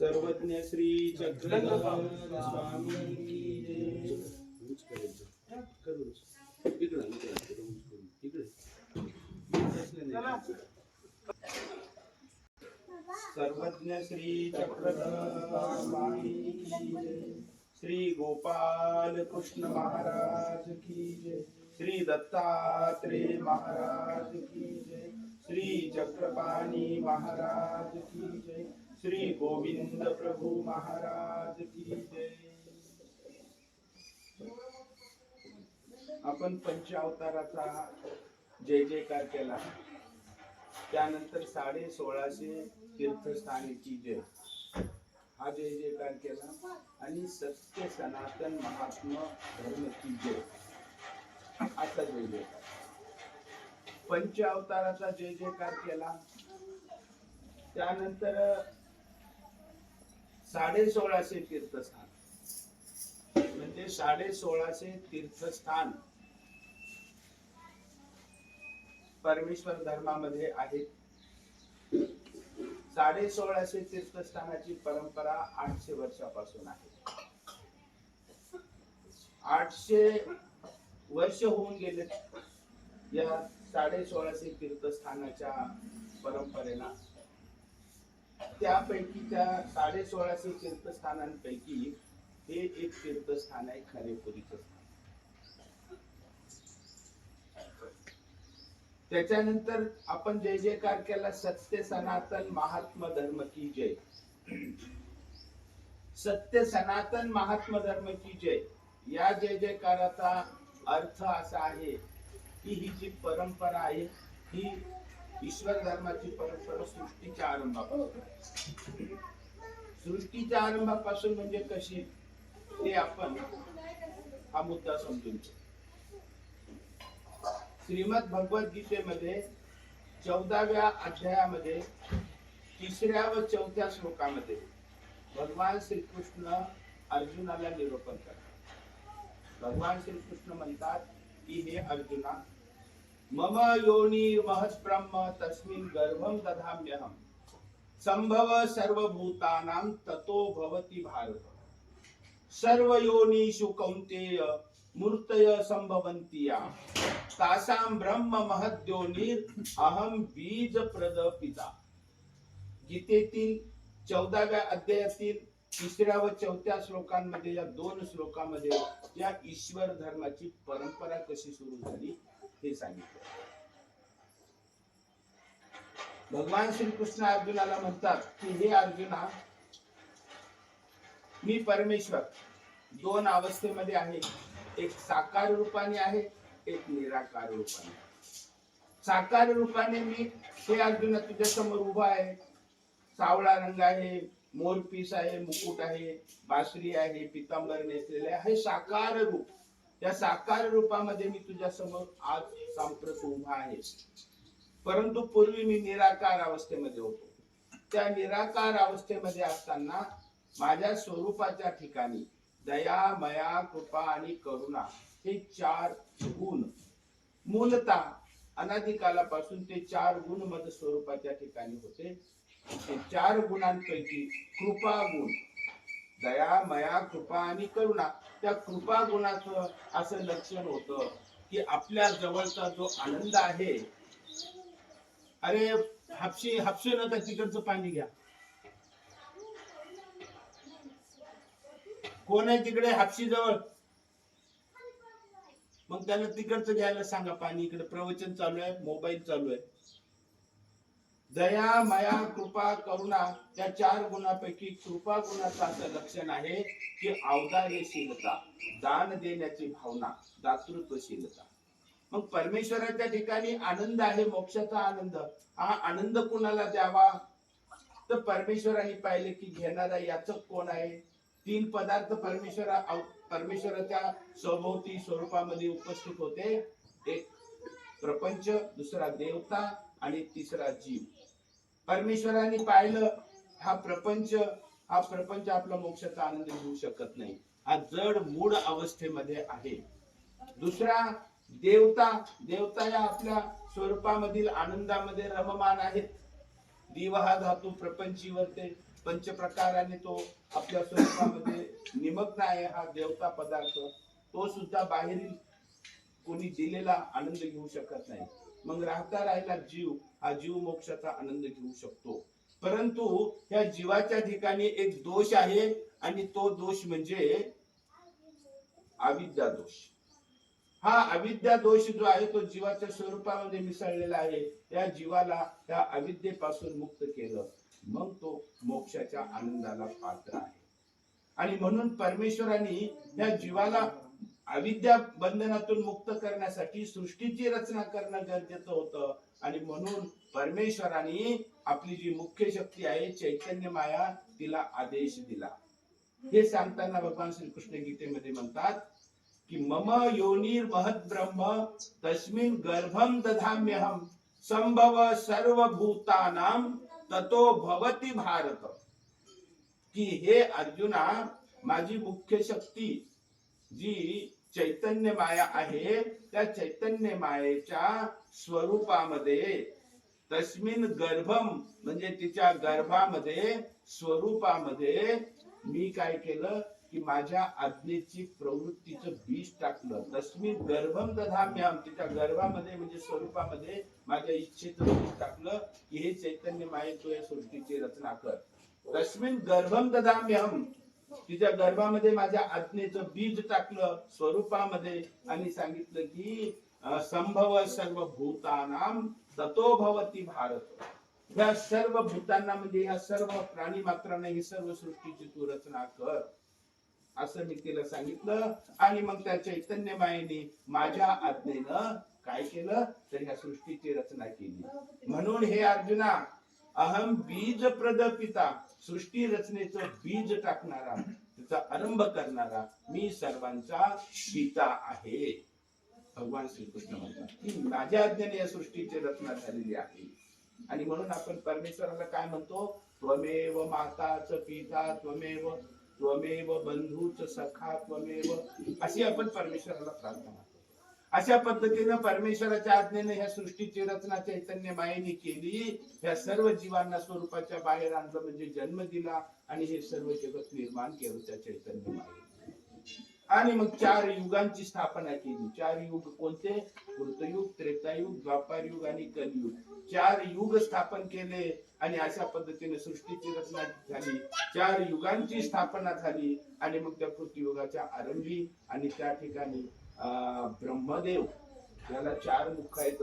सर्वज्ञ श्री चक्रधर स्वामी सर्वज्ञ श्री चक्रधर स्वामी श्री गोपाल कृष्ण महाराज की जय, श्री दत्तात्रेय महाराज की जय, श्री चक्रपाणी महाराज की जय, श्री गोविंद प्रभु महाराज की जय। आपण पंचावताराचा जय जयकार केला, त्यानंतर 1650 तीर्थस्थानाची जय हा जय जयकार केला आणि सत्य सनातन महात्मा धर्म की जय असा जय जयकार। पंचावताराचा जय जयकार केला, त्यानंतर 1650 तीर्थस्थान म्हणजे 1650 तीर्थस्थान परमेश्वर धर्मामध्ये आहेत। 1650 तीर्थस्थानाची परंपरा 800 वर्षापासून आहे। 800 वर्ष होऊन गेले या 1650 तीर्थस्थानाच्या परंपरेला। त्यापैकी त्या 1650 तीर्थस्थानांपैकी हे एक तीर्थस्थान आहे खारेपुरीचं स्थान। त्याच्यानंतर आपण जय जयकार केला सत्य सनातन महात्मा धर्म की जय। सत्य सनातन महात्मा धर्म की जय या जय जयकाराचा अर्थ असा आहे की ही जी परंपरा आहे ही ईश्वर धर्माची परंपरा सृष्टीच्या आरंभापासून। सृष्टीच्या आरंभापासून म्हणजे कशी ते आपण हा मुद्दा समजून घेऊ। श्रीमद भगवद्गीतेमध्ये 14व्या अध्यायामध्ये 3ऱ्या व 4थ्या श्लोकामध्ये भगवान श्रीकृष्ण अर्जुनाला निरोपण करतात। भगवान श्रीकृष्ण म्हणतात की हे अर्जुना, मम योनी महत् ब्रह्म तस्मिन् गर्भं दधाम्यहम् संभव सर्वभूतानां ततो भवति भारत। सर्व योनिषु कौन्तेय मूर्तय संभवन्ति या तासां ब्रह्म महद्योनिर अहम बीज प्रद पिता। गीतेतील 14व्या अध्यायातील 3ऱ्या व 4थ्या श्लोकांमध्ये या 2 श्लोकांमध्ये या ईश्वर धर्माची परंपरा कशी सुरू झाली हे सांगितलं। भगवान श्रीकृष्ण अर्जुनाला म्हणतात की हे अर्जुना, मी परमेश्वर 2 अवस्थेमध्ये आहे, एक साकार रूपाने आहे, एक निराकार रूपाने। साकार रूपाने मी हे अर्जुना तुझ्या समोर उभा आहे, सावळा रंग आहे, मोरपीस आहे, मुकुट आहे, बासरी आहे, पितांबर नेसलेले आहे, साकार रूप। या साकार रूपामध्ये मी तुझ्या समोर आज सांप्रत उभा आहे। परंतु पूर्वी मी निराकार अवस्थेमध्ये होतो। त्या निराकार अवस्थेमध्ये असताना माझ्या स्वरूपाच्या ठिकाणी दया, मया, कृपा आणि करुणा हे 4 गुण मूलतः अनादिकालापासून ते 4 गुण मद स्वरूपाच्या ठिकाणी होते। ते 4 गुणांपैकी कृपा गुण, दया, मया, कृपा आणि करुणा, त्या कृपा गुणाचं असं लक्षण होतं की आपल्या जवळचा जो आनंद आहे, अरे हापशी नका तिकडचं पाणी घ्या, कोण आहे तिकडे हापशी जवळ, मग त्याला तिकडचं घ्यायला सांगा पाणी, इकडे प्रवचन चालू आहे, मोबाईल चालू आहे। दया, मया, कृपा, करुणा त्या 4 गुणांपैकी कृपा गुणाचं असं लक्षण आहे की औदार्यशीलता, दान देण्याची भावना, दातृत्वशीलता। मग परमेश्वराच्या ठिकाणी आनंद आहे, मोक्षाचा आनंद। हा आनंद कोणाला द्यावा तर परमेश्वराने पाहिले की घेणारा याचक कोण आहे। 3 पदार्थ परमेश्वराच्या स्वभोवती स्वरूपामध्ये उपस्थित होते, एक प्रपंच, दुसरा देवता आणि तिसरा जीव। परमेश्वराने पाहिलं हा प्रपंच आपला मोक्षाचा आनंद घेऊ शकत नाही, हा जड मूळ अवस्थेमध्ये आहे। दुसरा देवता या आपल्या स्वरूपामधील आनंदामध्ये रममान आहेत। दिव हा धातू प्रपंची वर्ते, पंचप्रकाराने तो आपल्या स्वरूपामध्ये निमग्न आहे. हा देवता पदार्थ तो सुद्धा बाहेरील कोणी दिलेला आनंद घेऊ शकत नाही. मग राहता राहिला जीव, हा जीव मोक्षाचा आनंद घेऊ शकतो. परंतु या जीवाच्या ठिकाणी एक दोष आहे आणि तो दोष म्हणजे अविद्या दोष. हा अविद्या दोष जो आहे तो जीवाच्या स्वरूपामध्ये मिसळलेला आहे. या जीवाला त्या अविद्येपासून मुक्त केलं मग तो मोक्षाच्या आनंदाला पात्र आहे. आणि म्हणून परमेश्वराने या जीवाला अविद्या बंधनातून मुक्त करण्यासाठी सृष्टीची रचना करणं गरजेचं होतं. आणि म्हणून परमेश्वराने आपली जी मुख्य शक्ती आहे चैतन्य माया तिला आदेश दिला. हे सांगताना भगवान श्रीकृष्ण गीतेमध्ये म्हणतात की मम योनिर महत ब्रह्म तस्मिन् गर्भम दधाम्यहम संभव सर्वभूतानां ततो भवति भारत. की हे अर्जुना, माझी मुख्य शक्ती जी चैतन्य माया आहे त्या चैतन्य मायेच्या स्वरूपामध्ये तस्मिन् गर्भम म्हणजे तिच्या गर्भामध्ये स्वरूपामध्ये मी काय केलं की माझ्या आज्ञेची प्रवृत्तीचं बीज टाकलं. तस्मिन् गर्भम दधाम्यहम, तिच्या गर्भामध्ये म्हणजे स्वरूपामध्ये माझ्या इच्छेचं बीज टाकलं की हे चैतन्य माये तू या सृष्टीची रचना कर. तस्मिन् गर्भम दधाम्यहम, तिच्या गर्भामध्ये माझ्या आज्ञेचं बीज टाकलं स्वरूपामध्ये आणि सांगितलं की संभव सर्व भूतानां ततो भवति भारत. या सर्व भूतांना म्हणजे या सर्व प्राणी मात्रांना ही सर्व सृष्टीची तू रचना कर असं मी तिला सांगितलं. आणि मग त्या चैतन्य मायेने माझ्या आज्ञेनं काय केलं तर ह्या सृष्टीची रचना केली. म्हणून हे अर्जुना, अहम बीज प्रदपिता, सृष्टी रचनेचं बीज टाकणारा, त्याचा आरंभ करणारा मी सर्वांचा पिता आहे. भगवान श्रीकृष्ण म्हणतात की माझ्या आज्ञेने या सृष्टीची रचना झालेली आहे. आणि म्हणून आपण परमेश्वराला काय म्हणतो, त्वमेव माताच पिता त्वमेव त्वमेव बंधूच सखा त्वमेव, अशी आपण परमेश्वराला प्रार्थना करतो. अशा पद्धतीने परमेश्वराच्या आज्ञेने ह्या सृष्टीची रचना चैतन्य मायेने केली. ह्या सर्व जीवांना स्वरूपाच्या बाहेर आणलं म्हणजे जन्म दिला आणि हे सर्व जगत निर्माण केलं त्या चैतन्य मायेने. आणि मग 4 युगांची स्थापना केली. 4 युग कोणते? कृतयुग, त्रेतायुग, द्वापार युग आणि कलियुग. 4 युग स्थापन केले आणि अशा पद्धतीने सृष्टीची रचना झाली. 4 युगांची स्थापना झाली आणि मग त्या कृतयुगाच्या आरंभी आणि त्या ठिकाणी ब्रह्मदेव, त्याला 4 मुख आहेत,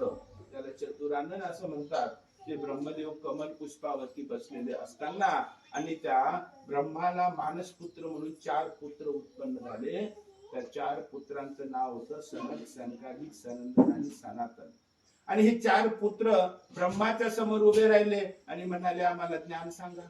त्याला चतुरानन असं म्हणतात. ते ब्रह्मदेव कमल पुष्पावरती बसलेले असताना आणि त्या ब्रह्माला मानसपुत्र म्हणून 4 पुत्र उत्पन्न झाले. त्या 4 पुत्रांचं नाव होतं सनक, सनकादिक, सनंदन आणि सनातन. आणि हे 4 पुत्र ब्रह्माच्या समोर उभे राहिले आणि म्हणाले आम्हाला ज्ञान सांगा.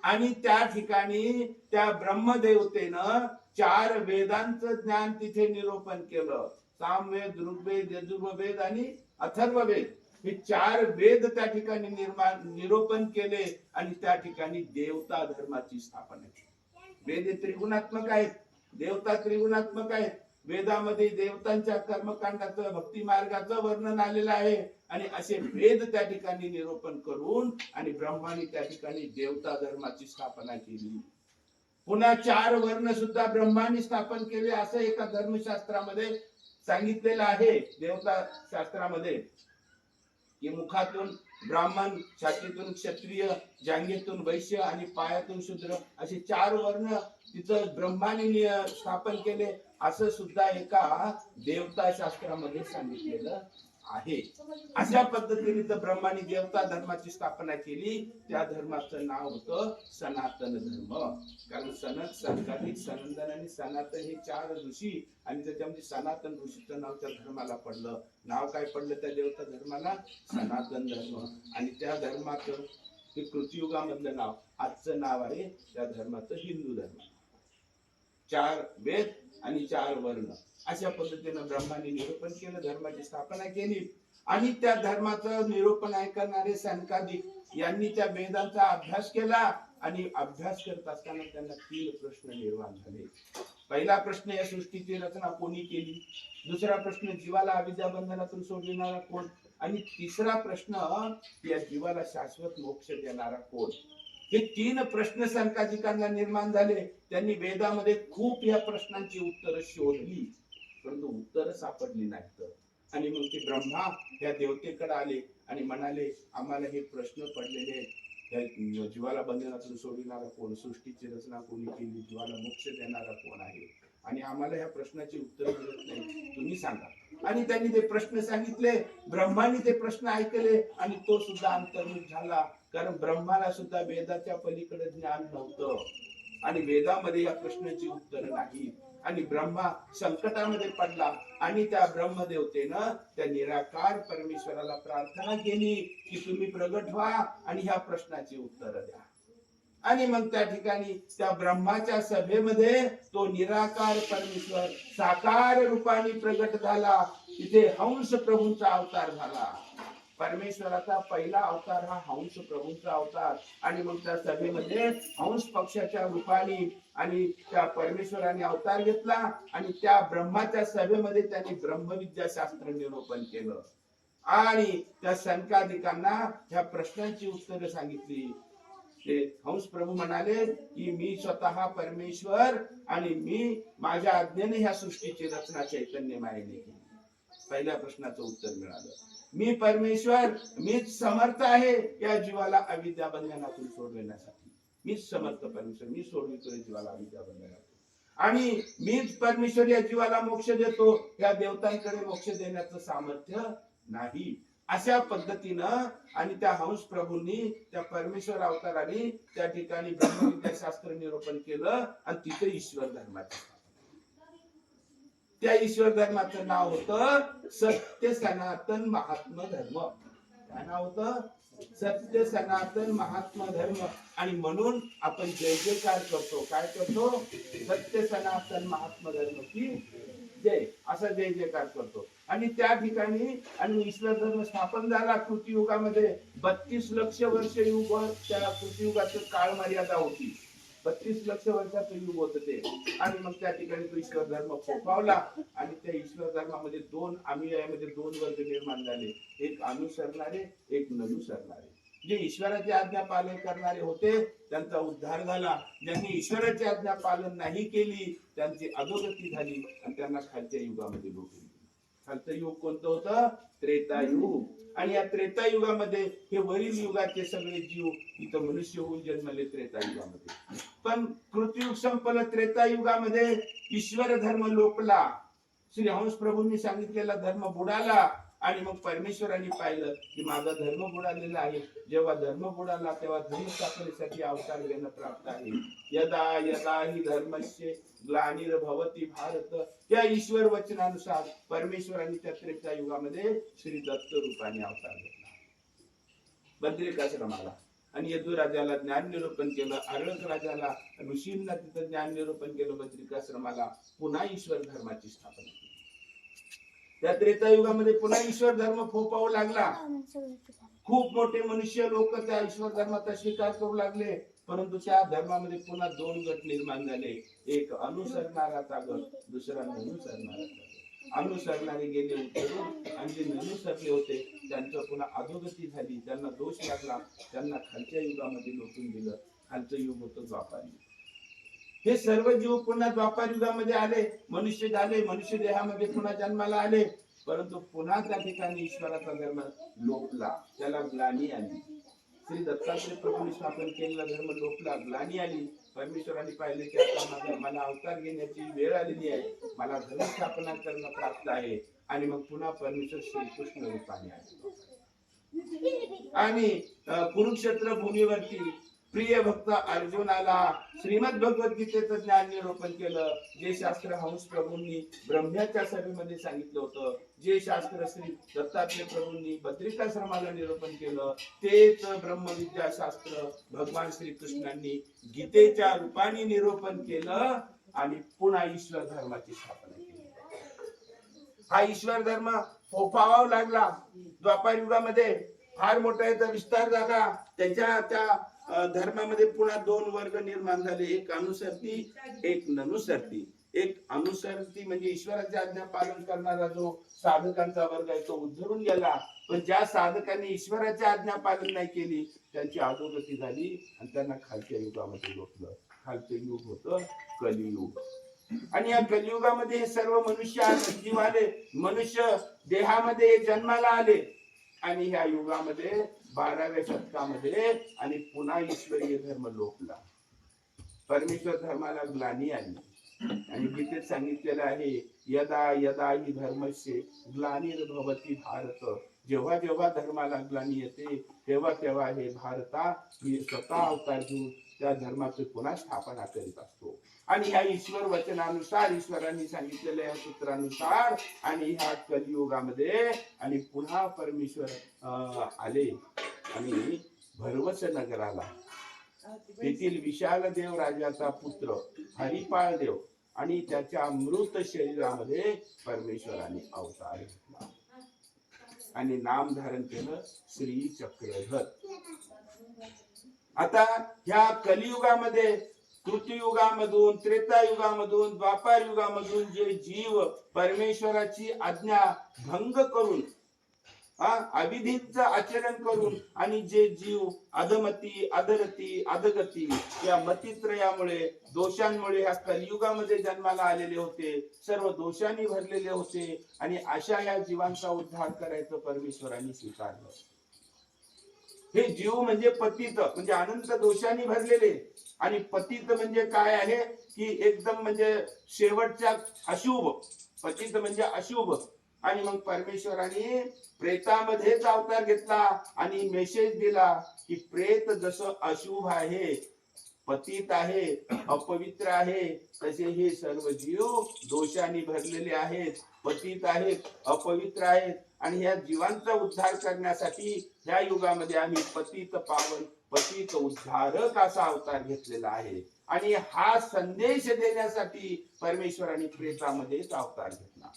आणि त्या ठिकाणी त्या ब्रह्मदेवतेनं 4 वेदांचं ज्ञान तिथे निरूपण केलं. सामवेद, ऋग्वेद, यजुर्वेद आणि अथर्ववेद हे 4 वेद त्या ठिकाणी निरूपण केले आणि त्या ठिकाणी देवता धर्माची स्थापना केली. वेद त्रिगुणात्मक आहेत, देवता त्रिगुणात्मक आहेत. वेदामध्ये देवतांच्या कर्मकांडाचं, भक्ती मार्गाचं वर्णन आलेलं आहे आणि असे वेद त्या ठिकाणी निरूपण करून आणि ब्रह्माने त्या ठिकाणी देवता धर्माची स्थापना केली. पुन्हा 4 वर्ण सुद्धा ब्रह्माने स्थापन केले असं एका धर्मशास्त्रामध्ये सांगितलेलं आहे. देवता शास्त्रामध्ये की मुखातून ब्राह्मण, छातीतून क्षत्रिय, जांघेतून वैश्य आणि पायातून शूद्र असे 4 वर्ण तिथं ब्रह्माने स्थापन केले असं सुद्धा एका देवता शास्त्रामध्ये सांगितलेलं आहे. अशा पद्धतीने तर ब्रह्माने देवता धर्माची स्थापना केली. त्या धर्माचं नाव होतं सनातन धर्म. कारण सनक, सनकादिक, सनंदन आणि सनातन हे 4 ऋषी आणि त्याच्यामध्ये सनातन ऋषीचं नाव त्या धर्माला पडलं. नाव काय पडलं त्या देवता धर्माला? सनातन धर्म. आणि त्या धर्माचं ते कृतयुगामधलं नाव, आजचं नाव आहे त्या धर्माचं हिंदू धर्म. 4 वेद आणि 4 वर्ण अशा पद्धतीने ब्रह्माने निरूपण केलं, धर्माची स्थापना केली. आणि त्या धर्माचं निरूपण ऐकणारे सनकादिक यांनी त्या वेदांचा अभ्यास केला आणि अभ्यास करत असताना त्यांना 3 प्रश्न निर्माण झाले. पहिला प्रश्न, या सृष्टीची रचना कोणी केली? दुसरा प्रश्न, जीवाला अविद्या बंधनातून सोडविणारा कोण? आणि तिसरा प्रश्न, या जीवाला शाश्वत मोक्ष देणारा कोण? हे 3 प्रश्न संकाधिकांना निर्माण झाले. त्यांनी वेदामध्ये खूप या प्रश्नांची उत्तरं शोधली, परंतु उत्तरं सापडली नाहीत. आणि मग ते ब्रह्मा या देवतेकडे आले आणि म्हणाले, आम्हाला हे प्रश्न पडलेले आहेत, जीवाला बंधनातून सोडविणारा कोण, सृष्टीची रचना कोणी केली, जीवाला मोक्ष देणारा कोण आहे, आणि आम्हाला ह्या प्रश्नाची उत्तर मिळत नाही, तुम्ही सांगा. आणि त्यांनी ते प्रश्न सांगितले. ब्रह्माने ते प्रश्न ऐकले आणि तो सुद्धा अंतर्मुख झाला, कारण ब्रह्माला सुद्धा वेदाच्या पलीकडे ज्ञान नव्हतं आणि वेदामध्ये या प्रश्नाची उत्तर नाही. आणि ब्रह्मा संकटामध्ये पडला आणि त्या ब्रह्मदेवतेनं त्या निराकार परमेश्वराला प्रार्थना केली की तुम्ही प्रगट व्हा आणि ह्या प्रश्नाची उत्तर द्या. आणि मग त्या ठिकाणी त्या ब्रह्माच्या सभेमध्ये तो निराकार परमेश्वर साकार रूपाने प्रगट झाला. तिथे हंस प्रभूंचा अवतार झाला. परमेश्वराचा पहिला अवतार हा हंस प्रभूंचा अवतार. आणि मग त्या सभेमध्ये हंस पक्षाच्या रूपाने आणि त्या परमेश्वराने अवतार घेतला आणि त्या ब्रह्माच्या सभेमध्ये त्यांनी ब्रह्मविद्याशास्त्र निरूपण केलं आणि त्या संकाधिकांना ह्या प्रश्नांची उत्तरे सांगितली. ते हंस प्रभू म्हणाले की मी स्वतः परमेश्वर आणि मी माझ्या आज्ञेने ह्या सृष्टीची रचना चैतन्य मायेने केली. पहिल्या प्रश्नाचं उत्तर मिळालं. मी परमेश्वर, मीच समर्थ आहे या जीवाला अविद्या बंधनातून सोडविण्यासाठी. मीच समर्थ परमेश्वर, मी सोडवितो जीवाला अविद्या बंधनातून, आणि मीच परमेश्वर या जीवाला मोक्ष देतो, या देवतांकडे मोक्ष देण्याचं सामर्थ्य नाही. अशा पद्धतीनं आणि त्या हंस प्रभूंनी त्या परमेश्वर अवताराने त्या ठिकाणी ब्रह्मविद्याशास्त्र निरूपण केलं आणि तिथे ईश्वर धर्माचे, त्या ईश्वर धर्माचं नाव होतं सत्य सनातन महात्मा धर्म. काय नाव होतं? सत्य सनातन महात्मा धर्म. आणि म्हणून आपण जय जयकार करतो. काय करतो? सत्य सनातन महात्मा धर्म की जय, असा जय जयकार करतो. आणि त्या ठिकाणी आणि ईश्वर धर्म स्थापन झाला कृतियुगामध्ये. 32 लक्ष वर्ष युग त्या कृतियुगाचं काळ मर्यादा होती. 32 लक्ष वर्षाचं युग होत ते. आणि मग त्या ठिकाणी तो ईश्वर धर्म फोफावला आणि त्या ईश्वर धर्मामध्ये दोन वर्ग निर्माण झाले. एक अनुसरणारे, एक ननुसरणारे. जे ईश्वराची आज्ञा पालन करणारे होते त्यांचा उद्धार झाला. ज्यांनी ईश्वराची आज्ञा पालन नाही केली त्यांची अधोगती झाली आणि त्यांना खालच्या युगामध्ये लोटली. खालचं युग कोणतं होतं? त्रेतायुग. आणि या त्रेतायुगामध्ये हे वरील युगाचे सगळे जीव इथं मनुष्य होऊन जन्मले त्रेतायुगामध्ये. पण कृतयुग संपलं. त्रेतायुगामध्ये ईश्वर धर्म लोपला. श्री हंस प्रभूंनी सांगितलेला धर्म बुडाला आणि मग परमेश्वरांनी पाहिलं की माझा धर्म बुडालेला आहे. जेव्हा धर्म बुडाला तेव्हा धर्म स्थापनेसाठी अवतार घेणं प्राप्त आहे. यदा यदा ही धर्मस्य ग्लानिर्भवति भारत. त्या ईश्वर वचनानुसार परमेश्वरांनी त्या त्रेता युगामध्ये श्री दत्त रूपाने अवतार घेतला बद्रिकाश्रमाला. आणि यदुराजाला ज्ञान निरूपण केलं. आरळक राजाला, ऋषींना तिथं ज्ञान निरूपण केलं बद्रिकाश्रमाला. पुन्हा ईश्वर धर्माची स्थापना केली. त्या त्रेतायुगामध्ये पुन्हा ईश्वर धर्म फोपावू लागला. खूप मोठे मनुष्य लोक त्या ईश्वर धर्माचा स्वीकार करू लागले. परंतु त्या धर्मामध्ये पुन्हा 2 गट निर्माण झाले. एक अनुसरणाराचा गट, दुसरा ननुसरणारा गट. अनुसरणारे गेले उतरून आणि जे ननुसरले होते त्यांचं पुन्हा अधोगती झाली. त्यांना दोष लागला. त्यांना खालच्या युगामध्ये लोटून दिलं. खालचं युग होतं द्वापार युग. हे सर्व जीव पुन्हा द्वापार युगामध्ये आले, मनुष्य झाले, मनुष्य देहामध्ये पुन्हा जन्माला आले. परंतु पुन्हा त्या ठिकाणी ईश्वराचा धर्म लोपला. त्याला ग्लानी आली. श्री दत्तात्रय प्रभूंनी स्थापन केलेला धर्म लोपला, ग्लानी आली. परमेश्वराने पाहिले की आता मला अवतार घेण्याची वेळ आलेली आहे, मला धर्म स्थापना करणं प्राप्त आहे. आणि मग पुन्हा परमेश्वर श्रीकृष्ण रूपाने आले आणि कुरुक्षेत्र भूमीवरती प्रिय भक्त अर्जुनाला श्रीमद भगवद्गीतेचं ज्ञान निरूपण केलं. जे शास्त्र हंस प्रभूंनी ब्रह्म्याच्या सभेमध्ये सांगितलं होतं, जे शास्त्र श्री दत्तात्रय प्रभूंनी बद्रिकाश्रमाला निरूपण केलं, तेच ब्रह्मविद्याशास्त्र भगवान श्रीकृष्णांनी गीतेच्या रूपाने निरूपण केलं आणि पुन्हा ईश्वर धर्माची स्थापना केली. हा ईश्वर धर्म फोफावा लागला. द्वापार युगामध्ये फार मोठा याचा विस्तार झाला. त्याच्या त्या धर्मामध्ये पुन्हा 2 वर्ग निर्माण झाले. एक अनुसरती, एक ननुसरती. एक अनुसरती म्हणजे ईश्वराची आज्ञा पालन करणारा जो साधकांचा वर्ग आहे तो उद्धरून गेला. पण ज्या साधकांनी ईश्वराची आज्ञा पालन नाही केली त्यांची अधोगती झाली आणि त्यांना खालच्या युगामध्ये लोटलं. खालचं युग होतं कलियुग. आणि या कलियुगामध्ये हे सर्व मनुष्य जीव आले, मनुष्य देहामध्ये जन्माला आले आणि ह्या युगामध्ये 12व्या शतकामध्ये आणि पुन्हा ईश्वरीय धर्म लोकला. परमेश्वर धर्माला ग्लानी आली आणि गीतेत सांगितलेलं आहे, यदा यदा ही धर्मस्य ग्लानिर्भवति भारत. जेव्हा जेव्हा धर्माला ग्लानी येते तेव्हा तेव्हा हे भारता मी स्वतः अवतार घेऊन त्या धर्माची पुन्हा स्थापना करीत असतो. आणि ह्या ईश्वर वचनानुसार, ईश्वरांनी सांगितलेल्या या सूत्रानुसार आणि ह्या कलियुगामध्ये आणि पुन्हा परमेश्वर आले आणि भरवस नगराला तेथील विशाल देव राजाचा पुत्र हरिपाळ देव आणि त्याच्या मृत शरीरामध्ये परमेश्वराने अवतार घेतला आणि नाम धारण केलं श्री चक्रधर. आता ह्या कलियुगामध्ये कृतयुगामधून, त्रेतायुगामधून, द्वापार युगामधून जे जीव परमेश्वराची आज्ञा भंग करून अविधीचं आचरण करून आणि जे जीव अधमती, अधरती, अधगती या मतित्रयामुळे, दोषांमुळे या कलियुगामध्ये जन्माला आलेले होते, सर्व दोषांनी भरलेले होते आणि अशा या जीवांचा उद्धार करायचं परमेश्वरांनी स्वीकारलं. हे जीव म्हणजे पतित म्हणजे अनंत दोषांनी भरलेले आणि पतित म्हणजे काय आहे की एकदम म्हणजे शेवटच्या अशुभ. पतित म्हणजे अशुभ. आणि मग परमेश्वराने प्रेतामध्येच अवतार घेतला आणि मेसेज दिला की प्रेत जसं अशुभ आहे, पतित आहे, अपवित्र आहे, तसे हे सर्व जीव दोषांनी भरलेले आहेत, पतित आहेत, अपवित्र आहेत आणि ह्या जीवांचा उद्धार करण्यासाठी ह्या युगामध्ये आम्ही पतित पावन, पतित उद्धारक असा अवतार घेतलेला आहे. आणि हा संदेश देण्यासाठी परमेश्वराने प्रेतामध्येच अवतार घेतला.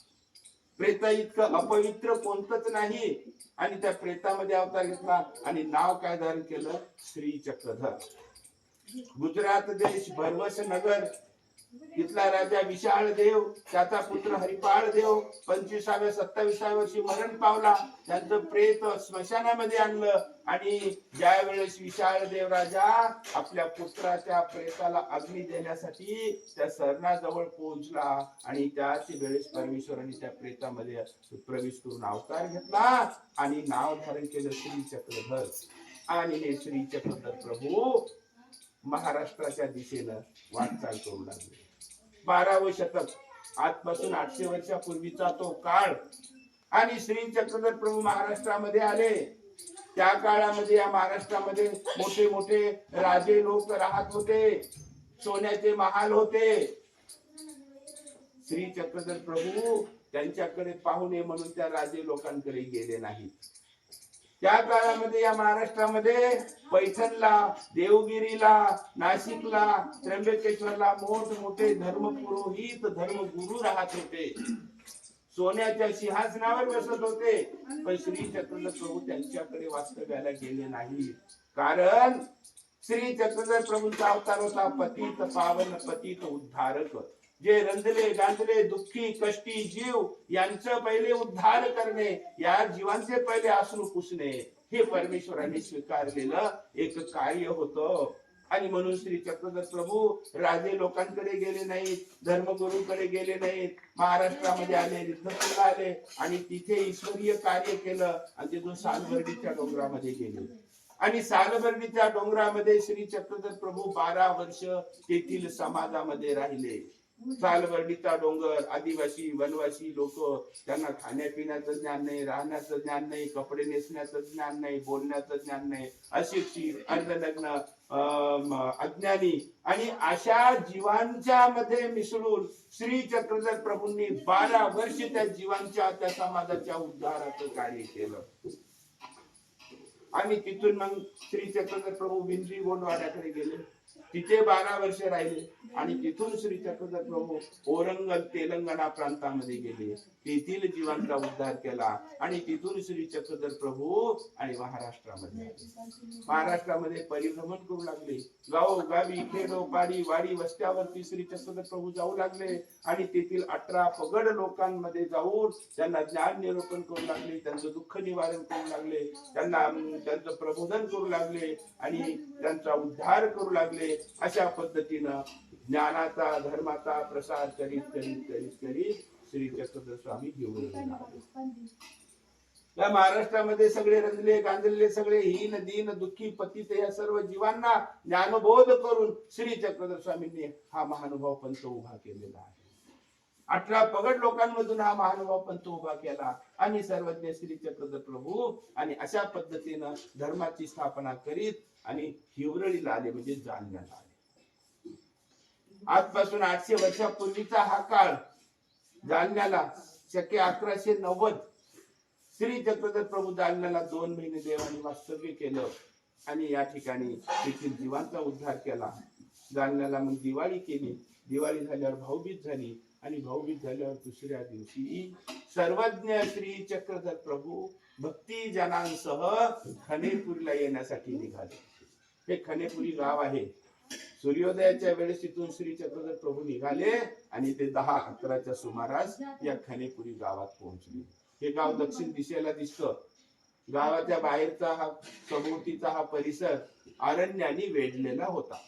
प्रेता इतकं अपवित्र कोणतंच नाही आणि त्या प्रेतामध्ये अवतार घेतला आणि नाव काय धारण केलं? श्री चक्रधर. गुजरात देश भरवस नगर, तिथला राजा विशाळ देव, त्याचा पुत्र हरिपाळ देव 25व्या 27व्या वर्षी मरण पावला. त्यांचं प्रेत स्मशानामध्ये आणलं आणि ज्या वेळेस विशाळ देव राजा आपल्या पुत्राच्या प्रेताला अग्नी देण्यासाठी त्या सरणाजवळ पोहोचला आणि त्याच वेळेस परमेश्वराने त्या प्रेतामध्ये प्रवेश करून अवतार घेतला आणि नाव धारण केलं श्री चक्रधर. आणि हे श्री चक्रधर प्रभू महाराष्ट्राच्या दिशेनं वाटचाल करू लागले. 12वे शतक, आजपासून 800 वर्षापूर्वीचा तो काळ. आणि श्री चक्रधर प्रभू महाराष्ट्रामध्ये आले. त्या काळामध्ये या महाराष्ट्रामध्ये मोठे मोठे राजे लोक राहत होते, सोन्याचे महाल होते. श्री चक्रधर प्रभू त्यांच्याकडे पाहू नये म्हणून त्या राजे लोकांकडे गेले नाहीत. त्या काळामध्ये या महाराष्ट्रामध्ये पैठणला, देवगिरीला, नाशिकला, त्र्यंबकेश्वरला मोठमोठे धर्मपुरोहित, धर्मगुरू राहत होते, सोन्याच्या सिंहासनावर बसत होते. पण श्री चक्रधर प्रभू त्यांच्याकडे वास्तव्याला गेले नाही. कारण श्री चक्रधर प्रभूंचा अवतार होता पतित पावन, पतित उद्धारक. जे रंजले गांजले दुःखी कष्टी जीव यांचं पहिले उद्धार करणे, या जीवांचे पहिले अश्रू पुसणे, हे परमेश्वराने स्वीकारलेलं एक कार्य होतं. आणि म्हणून श्री चक्रधर प्रभू राजे लोकांकडे गेले नाहीत, धर्मगुरूंकडे गेले नाहीत, महाराष्ट्रामध्ये आले, रिद्धपूरला आले आणि तिथे ईश्वरीय कार्य केलं आणि तिथून सालबर्डीच्या डोंगरामध्ये गेले. आणि सालबर्डीच्या डोंगरामध्ये श्री चक्रधर प्रभू 12 वर्ष तेथील समाजामध्ये राहिले. सालबर्डीचा डोंगर, आदिवासी वनवासी लोक, त्यांना खाण्यापिण्याचं ज्ञान नाही, राहण्याचं ज्ञान नाही, कपडे नेसण्याचं ज्ञान नाही, बोलण्याचं ज्ञान नाही, अशिक्षित, अर्धनग्न, अज्ञानी आणि अशा जीवांच्या मध्ये मिसळून श्री चक्रधर प्रभूंनी 12 वर्ष त्या जीवांच्या, त्या समाजाच्या उद्धाराचं कार्य केलं. आणि तिथून मग श्री चक्रधर प्रभू विंझी गोंडवाड्याकडे गेले. तिथे 12 वर्ष राहिले आणि तिथून श्री चक्रधर प्रभू ओरंगल तेलंगणा प्रांतामध्ये गेले, तेथील जीवांचा उद्धार केला आणि तिथून श्री चक्रधर प्रभू आणि महाराष्ट्रामध्ये आले. महाराष्ट्रामध्ये परिभ्रमण करू लागले, गावोगावी खेडोपाडी वाडी वस्त्यावरती श्री चक्रधर प्रभू जाऊ लागले आणि तेथील 18 पगड लोकांमध्ये जाऊन त्यांना ज्ञान निरूपण करू लागले, त्यांचं दुःख निवारण करू लागले, त्यांचं प्रबोधन करू लागले आणि त्यांचा उद्धार करू लागले. अशा पद्धतीनं ज्ञानाचा धर्माचा प्रसार करीत करीत करीत करीत श्री चक्रधर स्वामी घेऊन या महाराष्ट्रामध्ये सगळे रंजले गांजलेले सगळे हीन दीन दुःखी पतित या सर्व जीवांना ज्ञानबोध करून श्री चक्रधर स्वामींनी हा महानुभाव पंथ उभा केलेला आहे. 18 पगड लोकांमधून हा महानुभाव पंथ उभा केला आणि सर्वज्ञ श्री चक्रधर प्रभू आणि अशा पद्धतीनं धर्माची स्थापना करीत आणि हिवरळीला आले, म्हणजे जालन्याला आले. आजपासून 800 वर्षापूर्वीचा हा काळ. जालन्याला शके 1190 श्री चक्रधर प्रभू जालन्याला 2 महिने देवानी वास्तव्य केलं आणि या ठिकाणी तेथील जीवांचा उद्धार केला. जालन्याला मग दिवाळी केली. दिवाळी झाल्यावर भाऊबीज झाली आणि भाऊबीज झाल्यावर दुसऱ्या दिवशी सर्वज्ञ श्री चक्रधर प्रभू भक्ती जनांसह खनेपुरीला येण्यासाठी निघाले. हे खनेपुरी गाव आहे. सूर्योदयाच्या वेळेस तिथून श्री चक्रधर प्रभू निघाले आणि ते 10-11च्या सुमारास या खनेपुरी गावात पोहोचले. हे गाव दक्षिण दिशेला दिसतं. गावाच्या बाहेरचा हा सभोवतीचा हा परिसर अरण्याने वेढलेला होता.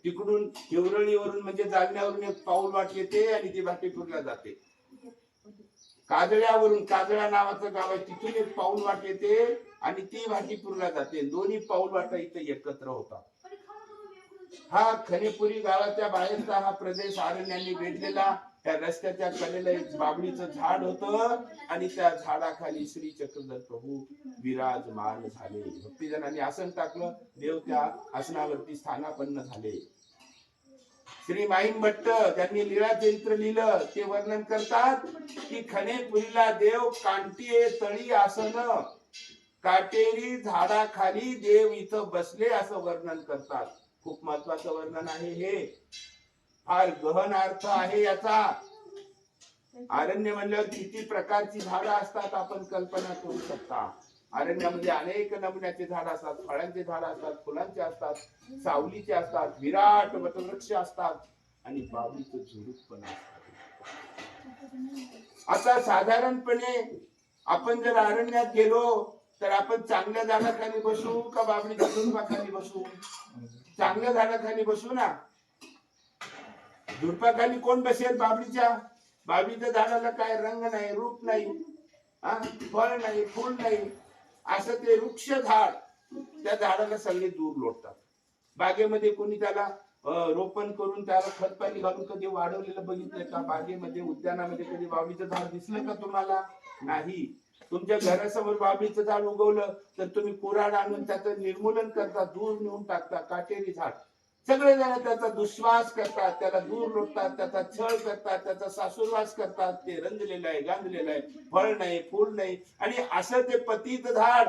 तिकडून हिवरळीवरून म्हणजे जालन्यावरून एक पाऊल वाट येते आणि ती भाटीपूरला जाते. काजळ्यावरून, काजळा नावाचं गाव आहे, तिथून एक पाऊल वाट येते आणि ती भाटीपूरला जाते. दोन्ही पाऊल वाटा इथे एकत्र होतात. हा खनेपुरी गावाच्या बाहेरचा हा प्रदेश अरण्याने वेढलेला. त्या रस्त्याच्या कडेला एक बाबळीचं झाड होतं आणि त्या झाडाखाली श्री चक्रधर प्रभू विराजमान झाले. भक्तिजनांनी आसन टाकलं, देव त्या आसनावरती स्थानापन्न झाले. श्री माईम भट्ट ज्यांनी लीळा चरित्र लिहिलं ते वर्णन करतात की खनेपुरीला देव कांटिये तळी आसन, काटेरी झाडाखाली देव इथं बसले असं वर्णन करतात. खूप महत्वाचं वर्णन आहे हे. फार गहन अर्थ आहे याचा. अरण्य म्हणल्यावर किती प्रकारची झाडं असतात आपण कल्पना करू शकता. अरण्यामध्ये अनेक नमुन्याचे झाड असतात, फळांचे झाड असतात, फुलांचे असतात, सावलीचे असतात, विराट वटवृक्ष असतात आणि बाबळीचं झुडूप पण असतात. आता साधारणपणे आपण जर अरण्यात गेलो तर आपण चांगल्या झाडाखाली बसू का बाबळीच्या झुडपाखाली बसू? चांगल्या झाडाखाली बसू ना. झुडपाखाली कोण बसेल? बाबळीच्या झाडाला काय रंग नाही, रूप नाही, फळ नाही, फूल नाही, असं ते वृक्ष झाड. त्या झाडाला सगळे दूर लोटतात. बागेमध्ये कोणी त्याला रोपण करून त्याला खत पाणी घालून कधी वाढवलेलं बघितलंय का? बागेमध्ये, उद्यानामध्ये कधी बाबळीचं झाड दिसलं का तुम्हाला? नाही. तुमच्या घरासमोर बाबळीचं झाड उगवलं तर तुम्ही कुऱ्हाड आणून त्याचं निर्मूलन करता, दूर नेऊन टाकता. काटेरी झाड सगळे जण त्याचा दुश्वास करतात, त्याला दूर लोटतात, त्याचा छळ करतात, त्याचा सासुरवास करतात. ते रंजलेलं आहे, गांजलेलं आहे, फळ नाही, फूल नाही. आणि असं ते पतित झाड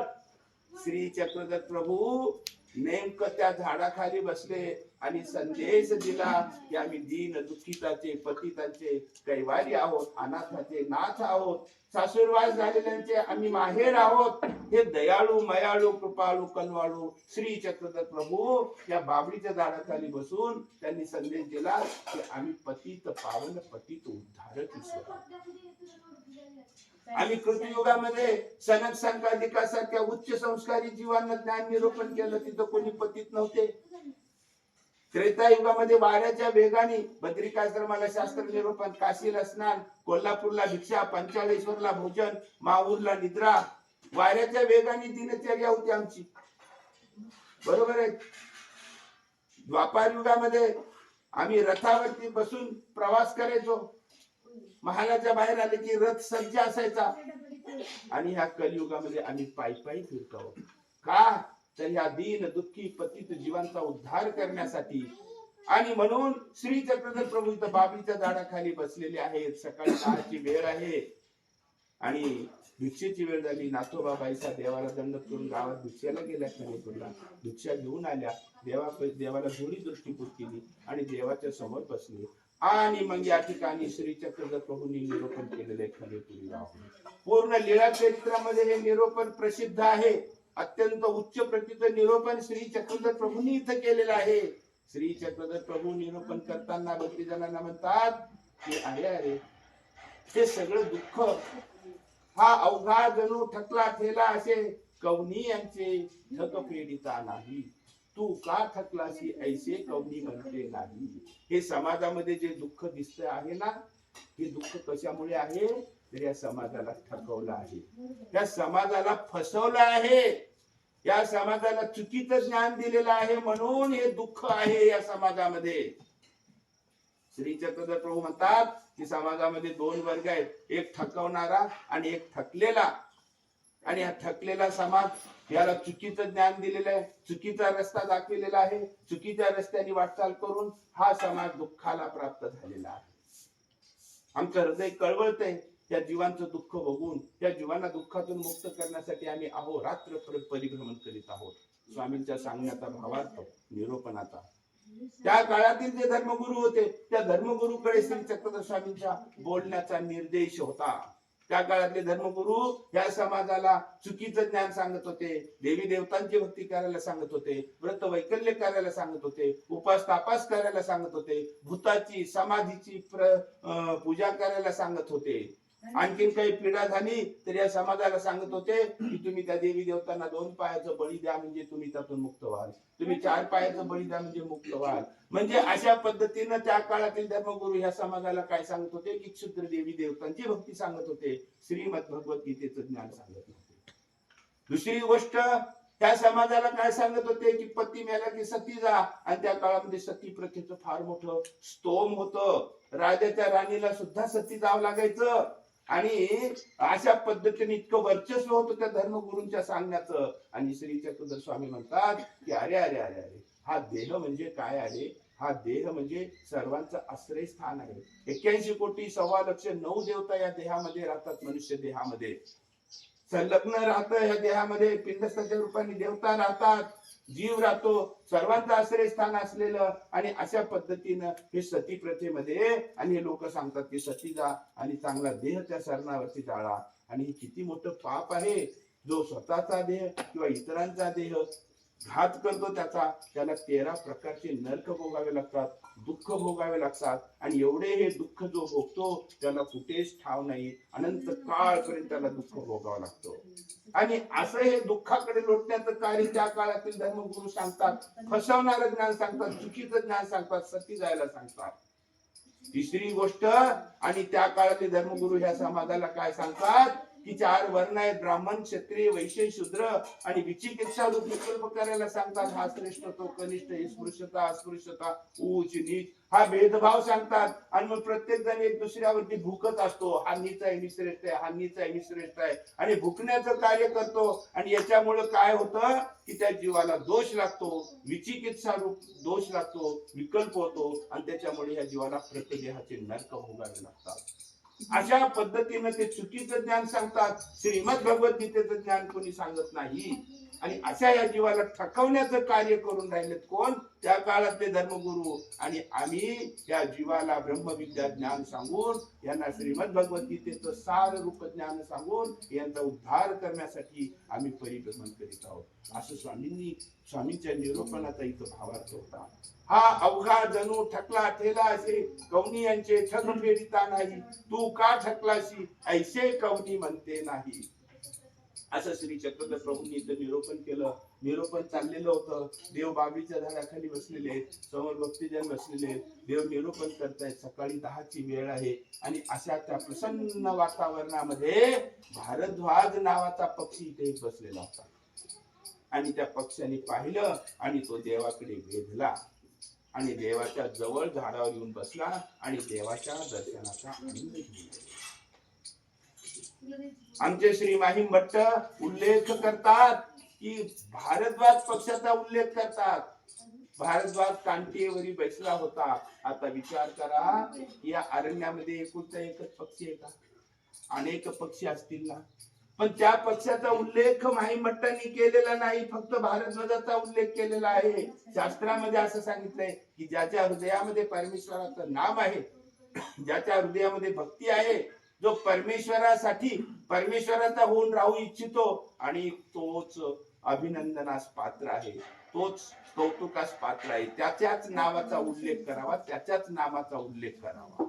श्री चक्रधर प्रभू नेमकं त्या झाडाखाली बसले आणि संदेश दिला की आम्ही दीन दुःखिताचे, पतितांचे कैवारी आहोत, अनाथाचे नाथ आहोत, सासुरवास झालेल्यांचे आम्ही माहेर आहोत. हे दयाळू, मयाळू, कृपाळू, कनवाळू श्री चक्रधर प्रभू या बाबळीच्या झाडाखाली बसून त्यांनी संदेश दिला की आम्ही पतित पावन, पतित उद्धारक ईश्वर. आम्ही कृतयुगामध्ये सनक संकादिकासारख्या उच्च संस्कारी जीवांना ज्ञान निरूपण केलं. तिथं कोणी पतित नव्हते. त्रेतायुगामध्ये वाऱ्याच्या वेगाने बद्रिकाश्रमाला शास्त्र निरूपण, काशीला स्नान, कोल्हापूरला भिक्षा, पंचाळेश्वरला भोजन, माहूरला निद्रा. वाऱ्याच्या वेगाने दिनचर्या होती आमची. बरोबर आहे. द्वापार युगामध्ये आम्ही रथावरती बसून प्रवास करायचो. महालाच्या बाहेर आले की रथ सज्ज असायचा. आणि ह्या कलियुगामध्ये आम्ही पायी पायी फिरतो. का? तर या दीन दुःखी पतित जीवांचा उद्धार करण्यासाठी. आणि म्हणून श्री चक्रधर प्रभू इथं बाबळीच्या झाडाखाली बसलेले आहेत. सकाळी 6ची वेळ आहे आणि भिक्षेची वेळ झाली. नाथोबाबाईचा देवाला दंड करून गावात भिक्षेला गेल्या खनेपूरला. भिक्षा घेऊन आल्या. देवाला थोडी दृष्टीपूत केली आणि देवाच्या समोर बसली. आणि मग या ठिकाणी श्री चक्रधर प्रभूंनी निरोपण केलेले खनेपुरी गाव. पूर्ण लीळा चरित्रामध्ये हे निरोपण प्रसिद्ध आहे. अत्यंत उच्च प्रतीचं निरोपण श्री चक्रधर प्रभूंनी इथं केलेलं आहे. श्री चक्रधर प्रभू निरोपण करताना भक्तजनांना म्हणतात की अरे अरे हे सगळं दुःख हा अवघा जणू ठकला ठेला असे कवनी यांचे ठक फेडीचा नाही. तू का थकलासी ऐसे कवनी म्हणते नाही. हे समाजामध्ये जे दुःख दिसत आहे ना, हे दुःख कशामुळे आहे तर या समाजाला ठकवलं आहे, या समाजाला फसवलं आहे, या समाजाला चुकीचं ज्ञान दिलेलं आहे, म्हणून हे दुःख आहे या समाजामध्ये. श्री चक्रधर प्रभू म्हणतात की समाजामध्ये दोन वर्ग आहेत, एक ठकवणारा आणि एक थकलेला. आणि हा थकलेला समाज याला चुकीचं ज्ञान दिलेलं आहे, चुकीचा रस्ता दाखविलेला आहे, चुकीच्या रस्त्याने वाटचाल करून हा समाज दुःखाला प्राप्त झालेला आहे. आमचं हृदय कळवळतंय त्या जीवांचं दुःख बघून. त्या जीवांना दुःखातून मुक्त करण्यासाठी आम्ही अहोरात्र परिभ्रमण करीत आहोत. स्वामींच्या सांगण्याचा भावार्थ निरोपणाचा. त्या काळातील जे धर्मगुरू होते त्या धर्मगुरूकडे श्री चक्रधर स्वामींच्या बोलण्याचा निर्देश होता. त्या काळातले धर्मगुरू या समाजाला चुकीचं ज्ञान सांगत होते, देवी देवतांची भक्ती करायला सांगत होते, व्रत वैकल्य करायला सांगत होते, उपास तापास करायला सांगत होते, भूताची समाधीची पूजा करायला सांगत होते. आणखीन काही पीडा झाली तर या समाजाला सांगत होते की तुम्ही त्या देवी देवतांना 2 पायाचं बळी द्या म्हणजे तुम्ही त्यातून मुक्त व्हाल, तुम्ही 4 पायाचं बळी द्या म्हणजे मुक्त व्हाल. म्हणजे अशा पद्धतीनं त्या काळातील धर्मगुरू ह्या समाजाला काय सांगत होते की क्षुद्र देवी देवतांची भक्ती सांगत होते, श्रीमद भगवद्गीतेचं ज्ञान सांगत होते. दुसरी गोष्ट त्या समाजाला काय सांगत होते की पती मेला की सती जा. आणि त्या काळामध्ये सती प्रथेचं फार मोठं स्तोम होतं. राजाच्या राणीला सुद्धा सती जावं लागायचं. आणि अशा पद्धतीने इतकं वर्चस्व होतं त्या धर्मगुरूंच्या सांगण्याचं. आणि श्री चक्रधर स्वामी म्हणतात की अरे अरे अरे अरे हा देह म्हणजे काय आहे, हा देह म्हणजे सर्वांचं आश्रयस्थान आहे. 81 कोटी 1.25 लक्ष 9 देवता या देहामध्ये राहतात. मनुष्य देहामध्ये संलग्न राहतं. ह्या देहामध्ये पिंडस्थाच्या रूपाने देवता राहतात, जीव राहतो, सर्वांचं आश्रयस्थान असलेलं. आणि अशा पद्धतीनं हे सती प्रथेमध्ये आणि हे लोक सांगतात की सती जा आणि चांगला देह त्या सरणावरती जाळा. आणि हे किती मोठं पाप आहे. जो स्वतःचा देह किंवा इतरांचा देह घात करतो त्याला 13 प्रकारचे नरक भोगावे लागतात, दुःख भोगावे लागतात. आणि एवढे हे दुःख जो भोगतो त्याला कुठेच ठाव नाही, अनंत काळपर्यंत त्याला दुःख भोगावं लागतो. आणि असं हे दुःखाकडे लोटण्याचं कार्य त्या काळातील धर्मगुरू सांगतात. फसवणारं ज्ञान सांगतात, चुकीचं ज्ञान सांगतात, सती जायला सांगतात. तिसरी गोष्ट, आणि त्या काळातील धर्मगुरू ह्या समाजाला काय सांगतात की 4 वर्ण आहेत, ब्राह्मण क्षत्रिय वैश्य शूद्र. आणि विचिकित्सा रूप विकल्प करायला सांगतात. हा श्रेष्ठ तो कनिष्ठ, ही स्पृश्यता अस्पृश्यता, उच्च नीच हा भेदभाव सांगतात. आणि मग प्रत्येक जण एक दुसऱ्यावरती भुकत असतो. हा नीच आहे मी श्रेष्ठ आहे, हा नीच आहे मी श्रेष्ठ आहे, आणि भुकण्याचं कार्य करतो. आणि याच्यामुळे काय होतं की त्या जीवाला दोष लागतो, विचिकित्सा रूप दोष लागतो, विकल्प होतो. आणि त्याच्यामुळे या जीवाला प्रतिदेहाचे नरक भोगावे लागतात. अशा पद्धतीने ते चुकीचं ज्ञान सांगतात. श्रीमद भगवद्गीतेचं ज्ञान कोणी सांगत नाही. आणि अशा या जीवाला ठकवण्याचं कार्य करून राहिलेत कोण? त्या काळातले धर्मगुरू. आणि आम्ही या जीवाला ब्रह्मविद्या ज्ञान सांगून, यांना श्रीमद भगवद्गीतेचं सार रूप ज्ञान सांगून यांचा उद्धार करण्यासाठी आम्ही परिभ्रमण करीत आहोत. असं स्वामींच्या निरोपणाचा इथं भावार्थ होता. हा अवघा जणू ठकला ठेला असे कवनी यांचे ठग फेडिता नाही. तू का ठकलाशी ऐसे कवनी म्हणते नाही. असं श्री चक्रधर प्रभूंनी इथं निरोपण केलं. निरोपण चाललेलं होतं. देव बाबीच्या झाडाखाली बसलेले, समोर भक्तजन बसलेले, देव निरोपण करतायत. सकाळी 10ची वेळ आहे. आणि अशा त्या प्रसन्न वातावरणामध्ये भारद्वाज नावाचा पक्षी इथे बसलेला होता. आणि त्या पक्षाने पाहिलं आणि तो देवाकडे वेधला आणि देवाच्या जवळ झाडावर येऊन बसला आणि देवाच्या दर्शनाचा आनंद घेतला. आमचे श्री माहीम भट्ट उल्लेख करतात की भारद्वाज पक्षाचा उल्लेख करतात. भारद्वाज कांटीवरी बसला होता. आता विचार करा, या अरण्यामध्ये एकुलता एकच पक्षी आहे का? अनेक पक्षी असतील ना, पण त्या पक्षाचा उल्लेख माहीमट्टांनी केलेला नाही, फक्त भारद्वाजाचा उल्लेख केलेला आहे. शास्त्रामध्ये असं सांगितलंय की ज्याच्या हृदयामध्ये परमेश्वराचं नाम आहे, ज्याच्या हृदयामध्ये भक्ती आहे, जो परमेश्वरासाठी परमेश्वराचा होऊन राहू इच्छितो, आणि तोच अभिनंदनास पात्र आहे, तोच कौतुकास पात्र आहे, त्याच्याच नावाचा उल्लेख करावा, त्याच्याच नामाचा उल्लेख करावा.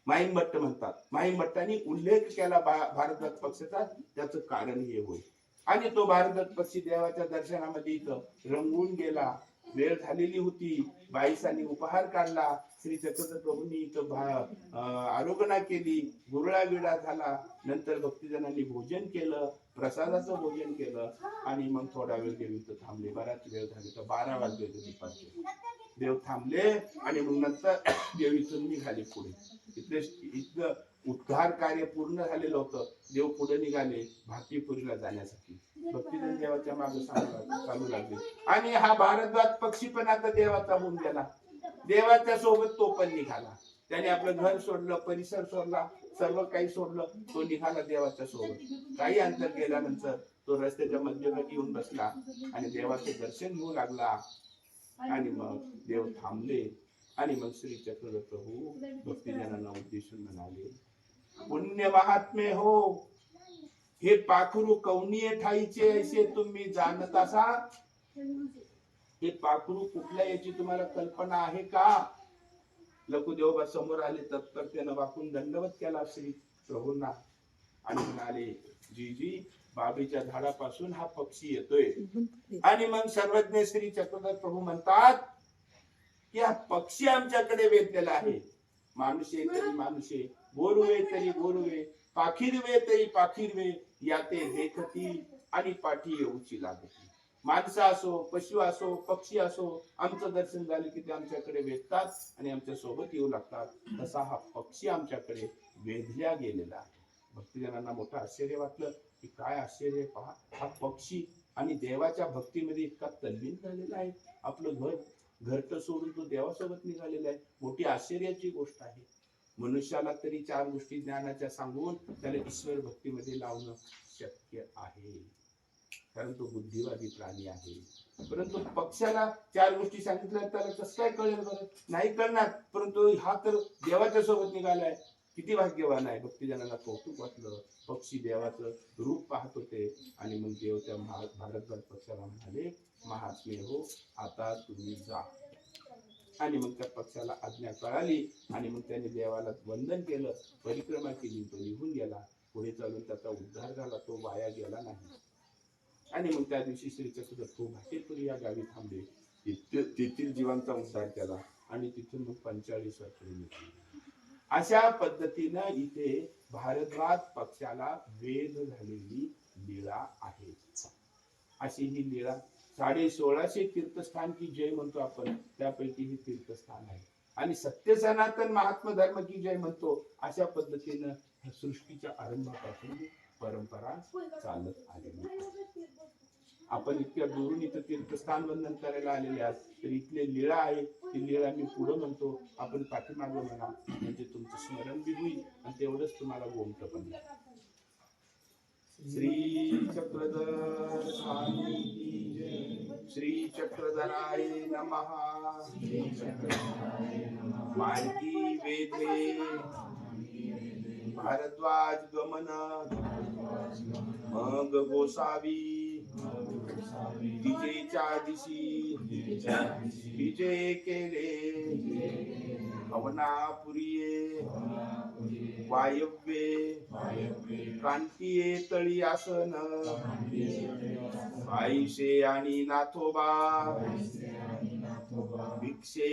माहीमट्ट म्हणतात, माहीमट्टांनी उल्लेख केला भारद्वाज पक्षाचा, त्याचं कारण हे होय. आणि तो भारद्वाज पक्षी देवाच्या दर्शनामध्ये इथं रंगून गेला. वेळ झालेली होती, बाईसांनी उपहार काढला, श्री चक्रधर प्रभूंनी इथं आरोगणा केली, गुरळा विडा झाला, नंतर भक्तजनांनी भोजन केलं, प्रसादाचं भोजन केलं, आणि मग थोडा वेळ देव इथं थांबले. बराच वेळ झाले, तर 12 वाजले होते दुपारचे. देव थांबले आणि मग नंतर देव इथून निघाले पुढे. इथलं उद्धार कार्य पूर्ण झालेलं होतं. देव पुढे निघाले भाकीपुरीला जाण्यासाठी. भक्तीजन देवाच्या मागे चालू लागले, आणि हा भारद्वाज पक्षी पण आता देवाचा होऊन गेला. देवाच्या सोबत तो पण निघाला. त्याने आपलं घर सोडलं, परिसर सोडला, सर्व काही सोडलं, तो निघाला देवाच्या सोबत. काही अंतर गेल्यानंतर तो रस्त्याच्या मध्यभागी येऊन बसला आणि देवाचे दर्शन घेऊ लागला. आणि मग देव थांबले, आणि मग श्री चक्रधर प्रभू भक्तजनांना उद्देशून म्हणाले, पुण्य महात्मे हो, हे पाखरू कौनीय ठाईचे ऐसे तुम्ही जाणत असा. हे पाखरू कुठल्या याची तुम्हाला कल्पना आहे का? लकुदेवबा समोर आले, तत्परतेनं वाकून दंडवत केला श्री प्रभूंना आणि म्हणाले, जी बाबीच्या झाडापासून हा पक्षी येतोय. आणि मग सर्वज्ञ श्री चक्रधर प्रभू म्हणतात की हा पक्षी आमच्याकडे वेधलेला आहे. माणुसे तरी माणुसे, गोरुवे तरी गोरुवे, पाखिरवे तरी पाखिरवे, याते देखती आणि पाठी येऊची लागती. माणसं असो, पशु असो, पक्षी असो, आमचं दर्शन झालं की ते आमच्याकडे वेधतात आणि आमच्या सोबत येऊ लागतात. तसा हा पक्षी आमच्याकडे वेधल्या गेलेला आहे. भक्तजनांना मोठं आश्चर्य वाटलं की काय आश्चर्य, पहा, हा पक्षी आणि देवाच्या भक्तीमध्ये इतका तल्लीन झालेला आहे. आपलं घरटं सोडून तो देवासोबत निघालेला आहे. मोठी आश्चर्याची गोष्ट आहे. मनुष्याला तरी 4 गोष्टी ज्ञानाच्या सांगून त्याला ईश्वर भक्तीमध्ये लावणं शक्य आहे, कारण तो बुद्धिवादी प्राणी आहे. परंतु पक्षाला 4 गोष्टी सांगितल्या, त्याला कसं काय कळेल बरं? नाही कळणार. परंतु हा तर देवाच्या सोबत निघालाय, किती भाग्यवान आहे. भक्तजनांना कौतुक वाटलं. पक्षी देवाचं रूप पाहत होते, आणि मग देव त्या भारद्वाज पक्षाला म्हणाले, महात्मे हो, आता तुम्ही जा. आणि मग त्या पक्षाला आज्ञा कळाली, आणि मग त्याने देवाला वंदन केलं, परिक्रमा केली, तो निघून गेला. पुढे चालून त्याचा उद्धार झाला, तो वाया गेला नाही. आणि मग त्या दिवशी श्री चक्रधर प्रभू भाकीपुरी या गावी थांबले. तेथील जीवांचा उद्धार केला, आणि तिथून मग 45 वर्षे निघाले. अशा पद्धतीनं इथे भारद्वाज पक्षाला वेध झालेली लीळा आहे. अशी ही लीळा 1650 तीर्थस्थान की जय म्हणतो आपण, त्यापैकी ही तीर्थस्थान आहे. आणि सत्य सनातन महात्मा धर्म की जय म्हणतो. अशा पद्धतीनं सृष्टीच्या आरंभापासून परंपरा चालत आलेली. आपण इतक्या दुरून इथं तीर्थस्थान वंदन करायला आलेले आहात, तर इथले लीळा आहे, ती लीळा मी पुढे म्हणतो, आपण पाठीमागं म्हणा, म्हणजे तुमचं स्मरण बी होईल आणि तेवढंच तुम्हाला गोमत पण. श्री चक्रधर स्वामी की जय. श्री चक्रधराय नमः. मार्गी वेदे भारद्वाज गमन, मग गोसावी विजेच्या दिशी विजय केले. भवनापुरिये वायव्ये कांतीये तळी आसन, आईशे आणि नाथोबा भिक्षे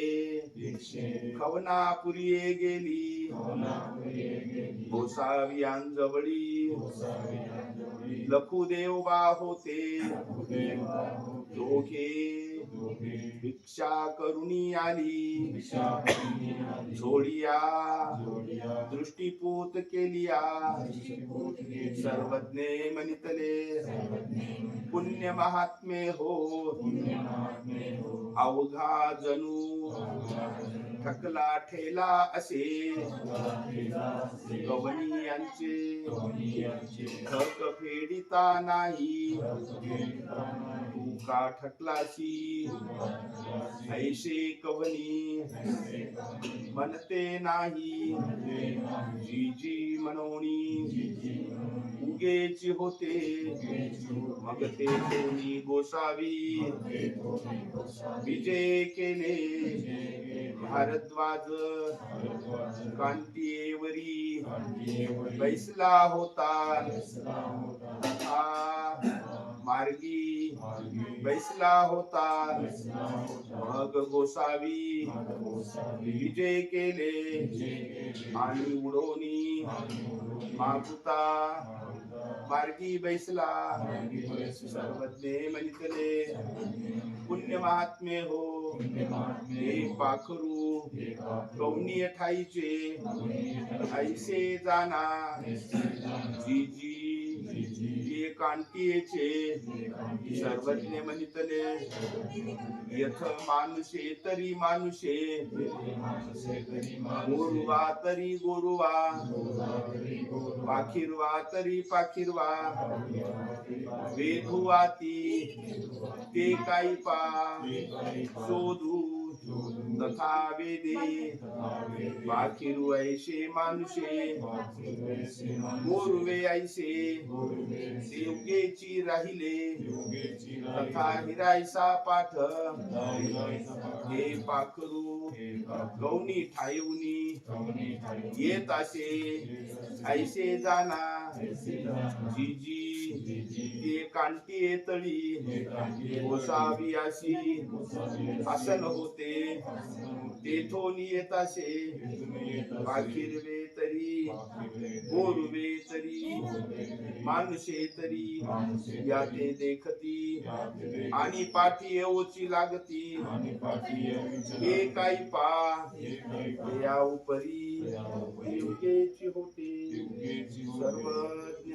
खवनापुरिये गेली. गोसावी अंजवळी लखुदेवबा होते, दोघे भिक्षा करुणी आली. झोडिया दृष्टीपूत केलिया, सर्वज्ञे मनितले पुण्य महात्मे हो. अवघा जणू ठकला ठेला असे गवणीयांचे ठक फेडिता नाही तू का ठकलासी ऐसे कवनी म्हणते नाही जी जी मनोनी उगेची होते मग ते कोणी गोसावी विजय केले भारद्वाज कांतीयेवरी बैसला होता मार्गी बैसला होता मग गोसावी विजय केले आणि उडवणी मागुता मार्गी बैसला सर्वज्ञ म्हणितले पुण्य महात्मे हो हे पाखरू कौनीय ठाईचे ऐसे जाना जी जी ये कांतीयेचे सर्वज्ञ म्हणितले यथ मानुषे तरी मानुषे गोरुवा तरी गोरुवा पाखिरवा तरी पाखिरवा वेधुवाती ते काही पा शोधू तथा वेदे पाखिरू ऐसे मानुषे गोरुवे ऐसे देवगेची राहिले तथा हिरायसा पाठ हे पाखरू गौनी ठायवनी येत असे ऐसे जाना जी जी ते कांटी येतळी गोसावी अशी आसन होते तेथून येत असे पाखिरवे तरी गोरुवे तरी मानुषे तरी या ते देखती आणि पाठी येऊची लागती हे काही पा या उपरी युगेची होते सर्वज्ञ